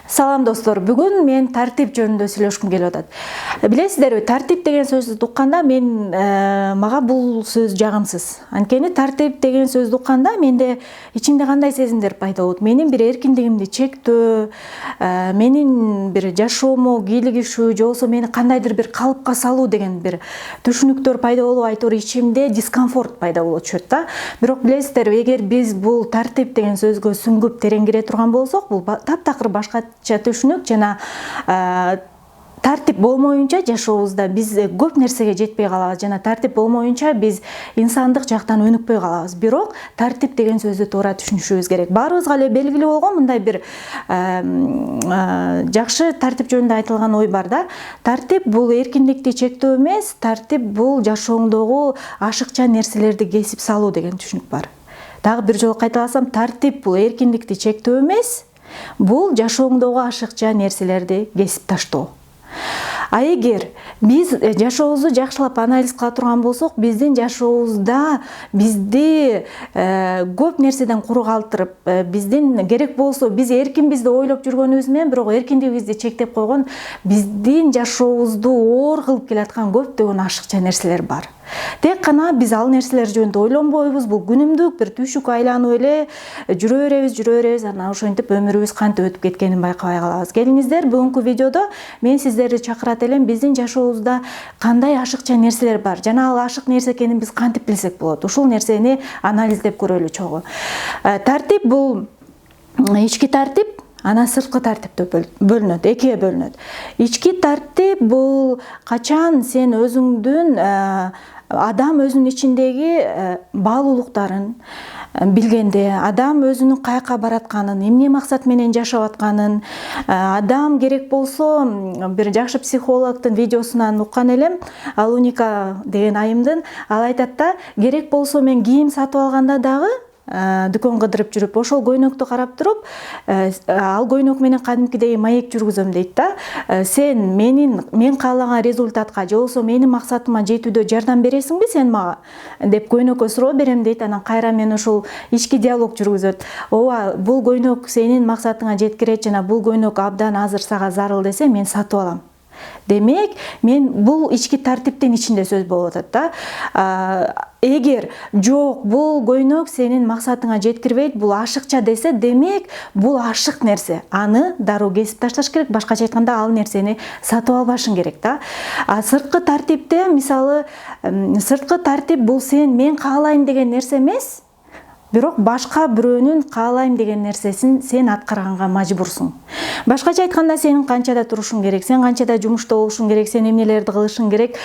Салам достор, бүгүн мен тартип жөнүндө сүйлөшкүм келип атат. Билесиздерби, тартип деген сөздү укканда мага бул сөз жагымсыз. Анткени тартип деген сөздү укканда менде ичимде кандай сезимдер пайда болот? Менин бир эркиндигимди чектөө, менин бир жашоому кийлигишүү, же болбосо мени кандайдыр бир калыпка салуу деген бир түшүнүктөр пайда болуп, айтор ичимде дискомфорт пайда болуп чыгат да. Бирок билесиздерби, эгер биз бул тартип деген сөзгө сүңгүп терең кире турган болсок, бул таптакыр башкача түшүнүк жана тартип болмоюнча жашообузда биз көп нерсеге жетпей калабыз жана тартип болмоюнча биз инсандык жактан өнүкпөй калабыз. Бирок тартип деген сөздү туура түшүнүшүбүз керек. Баарыбызга эле белгилүү болгон мындай бир жакшы тартип жөнүндө айтылган ой бар да. Тартип бул эркиндикти чектөө эмес, тартип бул жашооңдогу ашыкча нерселерди кесип салуу деген түшүнүк бар. Дагы бир жолу кайталасам, тартип бул эркиндикти чектөө эмес, бул жашооңдогу ашыкча нерселерди кесип таштоо. А эгер биз жашообузду жакшылап анализ кыла турган болсок, биздин жашообузда бизди көп нерседен куру калтырып, биздин керек болсо биз эркинбизди ойлоп жүргөнүбүз менен, бирок эркиндигибизди чектеп койгон, биздин жашообузду оор кылып келаткан көптөгөн ашыкча нерселер бар. Тек гана биз ал нерселер жөнүндө ойлонбойбуз, бул күнүмдүк бир түшүк айланып эле жүрө беребиз, анан ошентип өмүрүбүз кантип өтүп кеткенин байкабай калабыз. Келиңиздер, бүгүнкү видеодо мен сиздерди чакырат элем, биздин жашообузда кандай ашыкча нерселер бар, жана ал ашык нерсе экенин биз кантип билсек болот? Ушул нерсени анализдеп көрөлү чогуу. Тартип бул ички тартип, анан сырткы тартип деп бөлүнөт, экиге бөлүнөт. Ички тартип бул качан сен өзүңдүн адам өзүнүн ичиндеги баалуулуктарын билгенде, адам өзүнүн каяка баратканын, эмне максат менен жашап атканын, адам керек болсо бир жакшы психологдун видеосунан уккан элем, Алуника деген айымдын, ал айтат да, керек болсо мен кийим сатып алганда дагы дүкөн кыдырып жүрүп, ошол көйнөктү карап туруп, ал көйнөк менен кадимкидей маек жүргүзөм дейт да. Сен мен каалаган результатка, же болбосо менин максатыма жетүүдө жардам бересиңби сен мага деп көйнөккө суроо берем дейт. Анан кайра мен ошол ички диалог жүргүзөт. Ооба, бул көйнөк сенин максатыңа жеткирет жана бул көйнөк абдан азыр сага зарыл десе, мен сатып алам. Демек, мен бул ички тартиптин ичинде сөз болуп атат да. Эгер жок, бул көйнөк сенин максатыңа жеткирбейт, бул ашыкча десе, демек бул ашык нерсе. Аны дароо кесип ташташ керек, башкача айтканда ал нерсени сатып албашың керек да. Сырткы тартипте, мисалы, сырткы тартип бул мен каалайм деген нерсе эмес, бирок башка бирөөнүн каалайм деген нерсесин сен аткарганга мажбурсуң. Башкача айтканда, сен канчада турушуң керек, сен канчада жумушта болушуң керек, сен эмнелерди кылышың керек,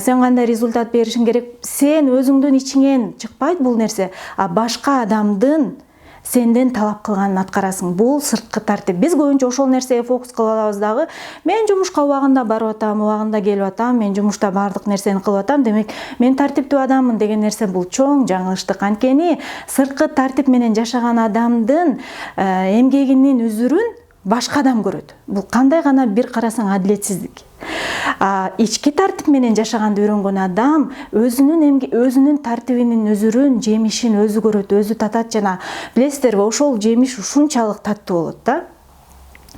сен кандай результат беришиң керек. Сен өзүңдүн ичиңен чыкпайт бул нерсе, а башка адамдын сенден талап кылганын аткарасың. Бул сырткы тартип. Биз көбүнчө ошол нерсеге фокус кылып алабыз дагы. Мен жумушка убагында барып атам, убагында келип атам, мен жумушта бардык нерсени кылып атам, демек мен тартиптүү адаммын деген нерсе бул чоң жаңылыштык. Анткени сырткы тартип менен жашаган адамдын эмгегинин үзүрүн башка адам көрөт. Бул кандай гана бир карасаң адилетсиздик. Ички тартип менен жашаганды үйрөнгөн адам өзүнүн тартибинин үзүрүн, жемишин өзү көрөт, өзү татат жана билесиздерби, ошол жемиш ушунчалык таттуу болот да.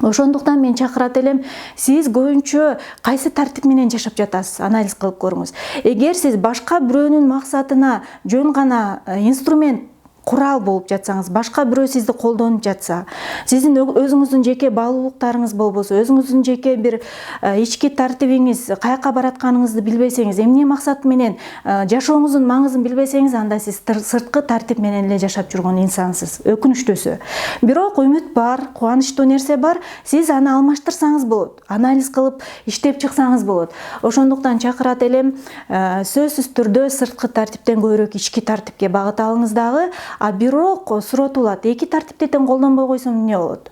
Ошондуктан мен чакырат элем, сиз көбүнчө кайсы тартип менен жашап жатасыз, анализ кылып көрүңүз. Эгер сиз башка бирөөнүн максатына жөн гана инструмент, курал болуп жатсаңыз, башка бирөө сизди колдонуп жатса, сиздин өзүңүздүн жеке баалуулуктарыңыз болбосо, өзүңүздүн жеке бир ички тартибиңиз, каяка баратканыңызды билбесеңиз, эмне максат менен жашооңуздун маңызын билбесеңиз, анда сиз сырткы тартип менен эле жашап жүргөн инсансыз, өкүнүчтүүсү. Бирок үмүт бар, кубанычтуу нерсе бар, сиз аны алмаштырсаңыз болот, анализ кылып иштеп чыксаңыз болот. Ошондуктан чакырат элем, сөзсүз түрдө сырткы тартиптен көбүрөөк ички тартипке багыт алыңыз дагы. Бирок суротулат, эки тартипти тең колдонбой койсоң эмне болот?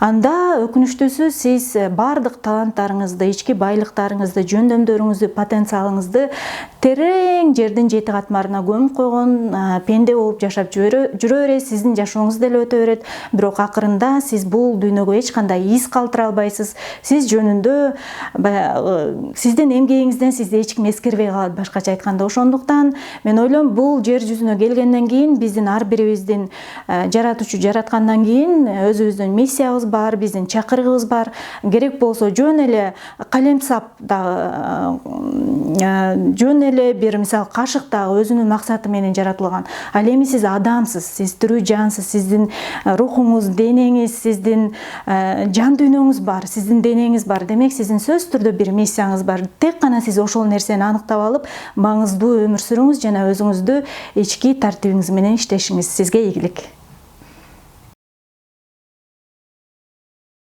Анда өкүнүчтүүсү сиз бардык таланттарыңызды, ички байлыктарыңызды, жөндөмдөрүңүздү, потенциалыңызды терең жердин жети катмарына көмүп койгон пенде болуп жашап жүрө бересиз. Сиздин жашооңуз деле өтө берет, бирок акырында сиз бул дүйнөгө эч кандай из калтыра албайсыз. Сиз жөнүндө сиздин эмгегиңизден сизди эч ким эскербей калат, башкача айтканда. Ошондуктан мен ойлойм, бул жер жүзүнө келгенден кийин биздин ар бирибиздин жаратуучу жараткандан кийин өзүбүздүн миссиябыз бар, биздин чакырыгыбыз бар. Керек болсо жөн эле калемсап дагы, жөн эле бир мисалы кашык дагы өзүнүн максаты менен жаратылган. Ал эми сиз адамсыз, сиз тирүү жансыз, сиздин рухуңуз, денеңиз, сиздин жан дүйнөңүз бар, сиздин денеңиз бар. Демек сиздин сөзсүз түрдө бир миссияңыз бар. Тек кана сиз ошол нерсени аныктап алып, маңыздуу өмүр сүрүңүз жана өзүңүздү ички тартибиңиз менен иштешиңиз. Сизге ийгилик.